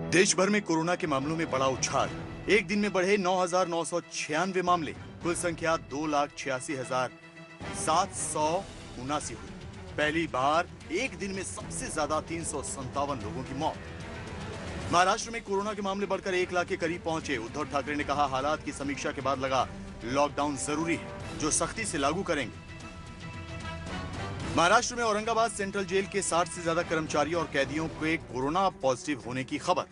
देश भर में कोरोना के मामलों में बड़ा उछाल। एक दिन में बढ़े 9,996 मामले, कुल संख्या 2,86,779 हुई। पहली बार एक दिन में सबसे ज्यादा 357 लोगों की मौत। महाराष्ट्र में कोरोना के मामले बढ़कर 1 लाख के करीब पहुंचे। उद्धव ठाकरे ने कहा, हालात की समीक्षा के बाद लगा लॉकडाउन जरूरी है, जो सख्ती से लागू करेंगे। महाराष्ट्र में औरंगाबाद सेंट्रल जेल के 60 से ज्यादा कर्मचारियों और कैदियों के कोरोना पॉजिटिव होने की खबर।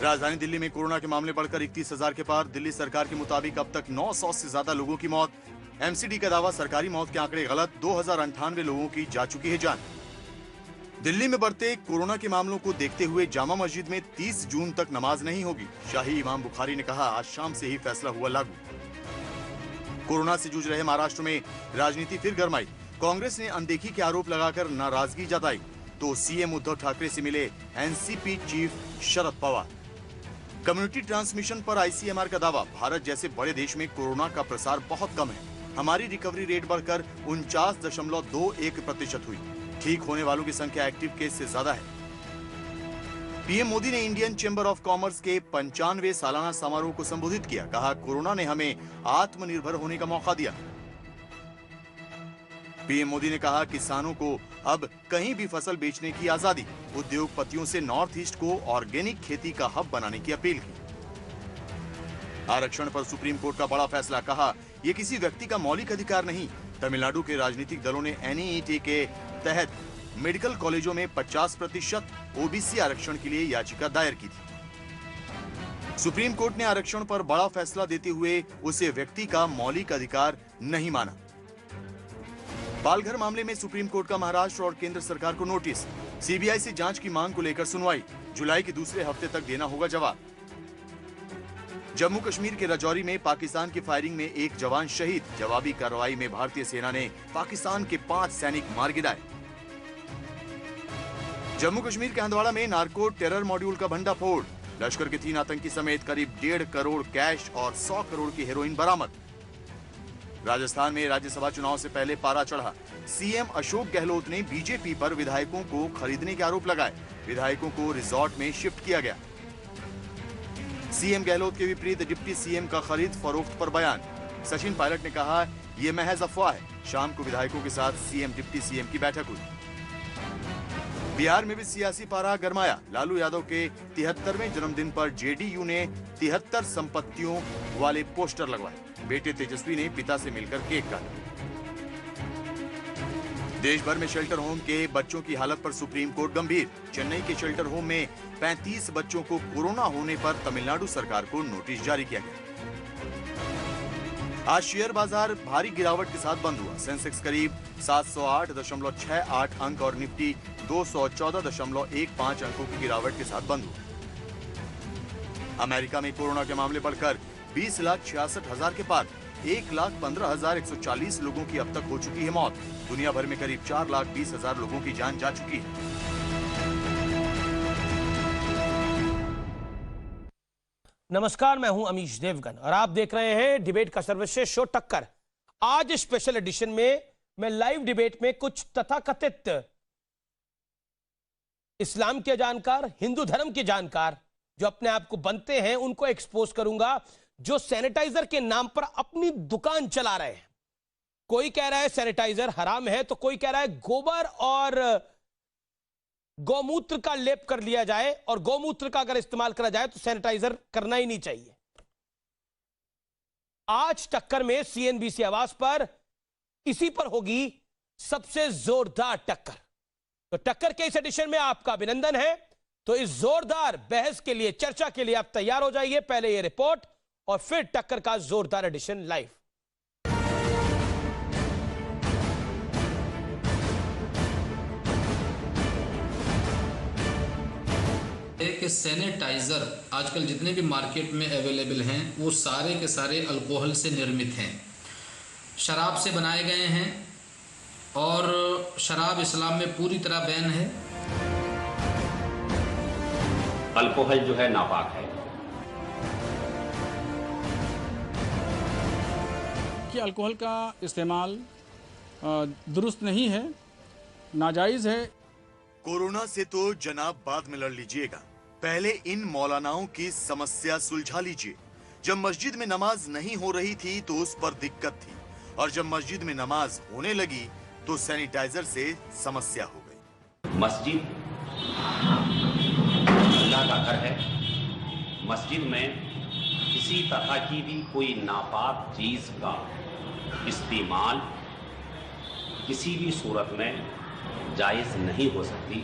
राजधानी दिल्ली में कोरोना के मामले बढ़कर 31,000 के पार। दिल्ली सरकार के मुताबिक अब तक 900 से ज्यादा लोगों की मौत। एमसीडी का दावा, सरकारी मौत के आंकड़े गलत। 2,098 लोगों की जा चुकी है जान। दिल्ली में बढ़ते कोरोना के मामलों को देखते हुए जामा मस्जिद में 30 जून तक नमाज नहीं होगी। शाही इमाम बुखारी ने कहा, आज शाम से ही फैसला हुआ लागू। कोरोना से जूझ रहे महाराष्ट्र में राजनीति फिर गरमाई। कांग्रेस ने अनदेखी के आरोप लगाकर नाराजगी जताई तो सीएम उद्धव ठाकरे से मिले NCP chief Sharad Pawar. Community transmission पर आईसीएमआर का दावा, भारत जैसे बड़े देश में कोरोना का प्रसार बहुत कम है। हमारी रिकवरी रेट बढ़कर 49.21% हुई। ठीक होने वालों की संख्या एक्टिव केस से ज्यादा है। पीएम मोदी ने इंडियन चैम्बर ऑफ कॉमर्स के 95वें सालाना समारोह को संबोधित किया। कहा, कोरोना ने हमें आत्मनिर्भर होने का मौका दिया। पीएम मोदी ने कहा, किसानों को अब कहीं भी फसल बेचने की आजादी। उद्योगपतियों से नॉर्थ ईस्ट को ऑर्गेनिक खेती का हब बनाने की अपील की। आरक्षण पर सुप्रीम कोर्ट का बड़ा फैसला। कहा, यह किसी व्यक्ति का मौलिक अधिकार नहीं। तमिलनाडु के राजनीतिक दलों ने एनईईटी के तहत मेडिकल कॉलेजों में 50% ओबीसी आरक्षण के लिए याचिका दायर की थी। सुप्रीम कोर्ट ने आरक्षण पर बड़ा फैसला देते हुए उसे व्यक्ति का मौलिक अधिकार नहीं माना। बालघर मामले में सुप्रीम कोर्ट का महाराष्ट्र और केंद्र सरकार को नोटिस। सीबीआई से जांच की मांग को लेकर सुनवाई। जुलाई के दूसरे हफ्ते तक देना होगा जवाब। जम्मू कश्मीर के राजौरी में पाकिस्तान की फायरिंग में एक जवान शहीद। जवाबी कार्रवाई में भारतीय सेना ने पाकिस्तान के 5 सैनिक मार गिराए। जम्मू कश्मीर के हंदवाड़ा में नार्को टेरर मॉड्यूल का भंडाफोड़। लश्कर के 3 आतंकी समेत करीब 1.5 करोड़ कैश और 100 करोड़ की हेरोइन बरामद। राजस्थान में राज्यसभा चुनाव से पहले पारा चढ़ा। सीएम अशोक गहलोत ने बीजेपी पर विधायकों को खरीदने के आरोप लगाए। विधायकों को रिजॉर्ट में शिफ्ट किया गया। सीएम गहलोत के विपरीत डिप्टी सीएम का खरीद फरोख्त पर बयान। सचिन पायलट ने कहा, यह महज अफवाह है। शाम को विधायकों के साथ सीएम डिप्टी सीएम की बैठक हुई। बिहार में भी सियासी पारा गरमाया। लालू यादव के 73वें जन्मदिन पर जेडीयू ने 73 संपत्तियों वाले पोस्टर लगवाए। बेटे तेजस्वी ने पिता से मिलकर केक काटा। देश भर में शेल्टर होम के बच्चों की हालत पर सुप्रीम कोर्ट गंभीर। चेन्नई के शेल्टर होम में 35 बच्चों को कोरोना होने पर तमिलनाडु सरकार को नोटिस जारी किया गया। आज शेयर बाजार भारी गिरावट के साथ बंद हुआ। सेंसेक्स करीब 708.68 अंक और निफ्टी 214.15 अंकों की गिरावट के साथ बंद हुआ। अमेरिका में कोरोना के मामले बढ़कर 20,66,000 के पार। 1,15,140 लोगों की अब तक हो चुकी है मौत। दुनिया भर में करीब 4,20,000 लोगों की जान जा चुकी है। नमस्कार, मैं हूं अमीश देवगन और आप देख रहे हैं डिबेट का सर्वश्रेष्ठ शो टक्कर। आज स्पेशल एडिशन में मैं लाइव डिबेट में कुछ तथाकथित इस्लाम के जानकार, हिंदू धर्म के जानकार जो अपने आप को बनते हैं, उनको एक्सपोज करूंगा, जो सैनिटाइजर के नाम पर अपनी दुकान चला रहे हैं। कोई कह रहा है सैनिटाइजर हराम है, तो कोई कह रहा है गोबर और गौमूत्र का लेप कर लिया जाए और गौमूत्र का अगर इस्तेमाल करा जाए तो सैनिटाइजर करना ही नहीं चाहिए। आज टक्कर में सीएनबीसी आवाज पर इसी पर होगी सबसे जोरदार टक्कर। तो टक्कर के इस एडिशन में आपका अभिनंदन है। तो इस जोरदार बहस के लिए, चर्चा के लिए आप तैयार हो जाइए। पहले ये रिपोर्ट और फिर टक्कर का जोरदार एडिशन लाइव। कि सैनिटाइजर आजकल जितने भी मार्केट में अवेलेबल हैं वो सारे के सारे अल्कोहल से निर्मित हैं, शराब से बनाए गए हैं और शराब इस्लाम में पूरी तरह बैन है। अल्कोहल जो है नापाक है। कि अल्कोहल का इस्तेमाल दुरुस्त नहीं है, नाजायज़ है। कोरोना से तो जनाब बाद में लड़ लीजिएगा, पहले इन मौलानाओं की समस्या सुलझा लीजिए। जब मस्जिद में नमाज नहीं हो रही थी तो उस पर दिक्कत थी, और जब मस्जिद में नमाज होने लगी तो सैनिटाइजर से समस्या हो गई। मस्जिद अल्लाह का घर है। मस्जिद में किसी तरह की भी कोई नापाक चीज का इस्तेमाल किसी भी सूरत में जायज नहीं हो सकती।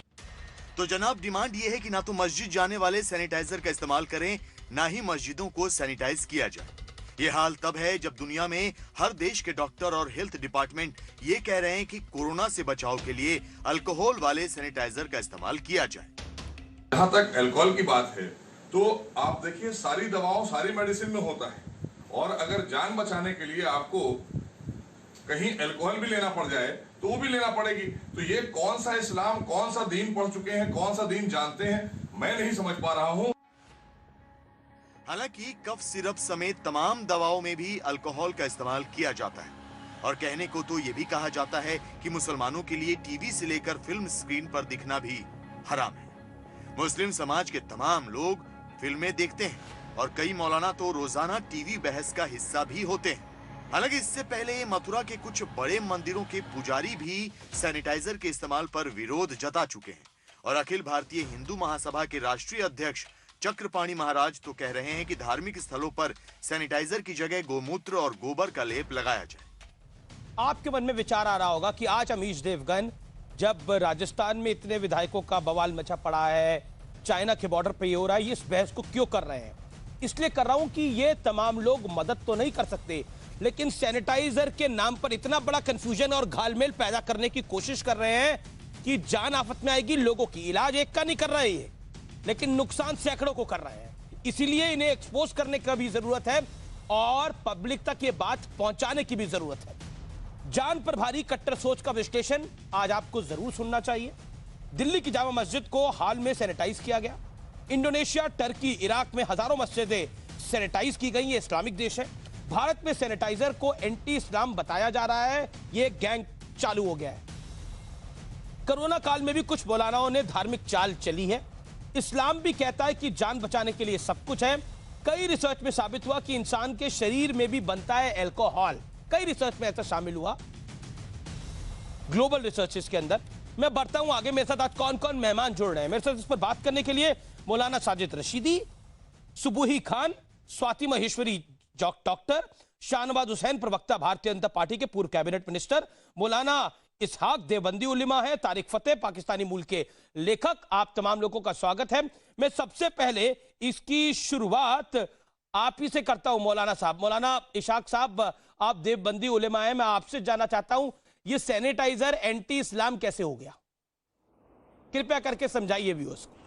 तो जनाब, डिमांड ये है कि ना तो मस्जिद जाने वाले सैनिटाइजर का इस्तेमाल करें, ना ही मस्जिदों को सैनिटाइज किया जाए। ये हाल तब है जब दुनिया में हर देश के डॉक्टर और हेल्थ डिपार्टमेंट ये कह रहे हैं कि कोरोना से बचाव के लिए अल्कोहल वाले सैनिटाइजर का इस्तेमाल किया जाए। जहाँ तक अल्कोहल की बात है तो आप देखिए, सारी दवाओं सारी मेडिसिन में होता है, और अगर जान बचाने के लिए आपको कहीं अल्कोहल भी लेना पड़ जाए तो वो भी लेना पड़ेगी। तो ये कौन सा इस्लाम, कौन सा दीन पढ़ चुके हैं, कौन सा दीन जानते हैं, मैं नहीं समझ पा रहा हूँ। हालांकि कफ सिरप समेत तमाम दवाओं में भी अल्कोहल का इस्तेमाल किया जाता है, और कहने को तो ये भी कहा जाता है कि मुसलमानों के लिए टीवी से लेकर फिल्म स्क्रीन पर दिखना भी हराम है। मुस्लिम समाज के तमाम लोग फिल्में देखते हैं, और कई मौलाना तो रोजाना टीवी बहस का हिस्सा भी होते हैं। हालांकि इससे पहले मथुरा के कुछ बड़े मंदिरों के पुजारी भी सैनिटाइजर के इस्तेमाल पर विरोध जता चुके हैं, और अखिल भारतीय हिंदू महासभा के राष्ट्रीय अध्यक्ष चक्रपाणी महाराज तो कह रहे हैं कि धार्मिक स्थलों पर सैनिटाइजर की जगह गोमूत्र और गोबर का लेप लगाया जाए। आपके मन में विचार आ रहा होगा कि आज अमीश देवगन जब राजस्थान में इतने विधायकों का बवाल मचा पड़ा है, चाइना के बॉर्डर पे ये हो रहा है, ये इस बहस को क्यों कर रहे हैं? इसलिए कर रहा हूं कि ये तमाम लोग मदद तो नहीं कर सकते, लेकिन सैनिटाइजर के नाम पर इतना बड़ा कंफ्यूजन और घालमेल पैदा करने की कोशिश कर रहे हैं कि जान आफत में आएगी लोगों की। इलाज एक का नहीं कर रहे हैं, लेकिन नुकसान सैकड़ों को कर रहे हैं। इसीलिए इन्हें एक्सपोज करने का भी जरूरत है, और पब्लिक तक ये बात पहुंचाने की भी जरूरत है। जान पर भारी कट्टर सोच का विश्लेषण आज आपको जरूर सुनना चाहिए। दिल्ली की जामा मस्जिद को हाल में सैनिटाइज किया गया। इंडोनेशिया, टर्की, इराक में हजारों मस्जिदें सैनिटाइज की गई। ये इस्लामिक देश है। भारत में सैनिटाइजर को एंटी इस्लाम बताया जा रहा है। ये गैंग चालू हो गया है। कोरोना काल में भी कुछ मौलानाओं ने धार्मिक चाल चली है। इस्लाम भी कहता है कि जान बचाने के लिए सब कुछ है। कई रिसर्च में साबित हुआ कि इंसान के शरीर में भी बनता है अल्कोहल। कई रिसर्च में ऐसा शामिल हुआ, ग्लोबल रिसर्चेस के अंदर। मैं बढ़ता हूं आगे। मेरे साथ आज कौन कौन मेहमान जुड़ रहे हैं मेरे साथ इस पर बात करने के लिए? मौलाना साजिद रशीदी, सुबुही खान, स्वाति महेश्वरी डॉक्टर, शाहनवाज हुसैन प्रवक्ता भारतीय जनता पार्टी के पूर्व कैबिनेट मिनिस्टर, मौलाना इसहाक देवबंदी उलेमा है, तारिक फतेह पाकिस्तानी मूल के लेखक। आप तमाम लोगों का स्वागत है। मैं सबसे पहले इसकी शुरुआत आप ही से करता हूं मौलाना साहब। मौलाना इशाक साहब, आप देवबंदी उलेमा है, मैं आपसे जानना चाहता हूं ये सैनिटाइजर एंटी इस्लाम कैसे हो गया? कृपया करके समझाइए व्यूअर्स को।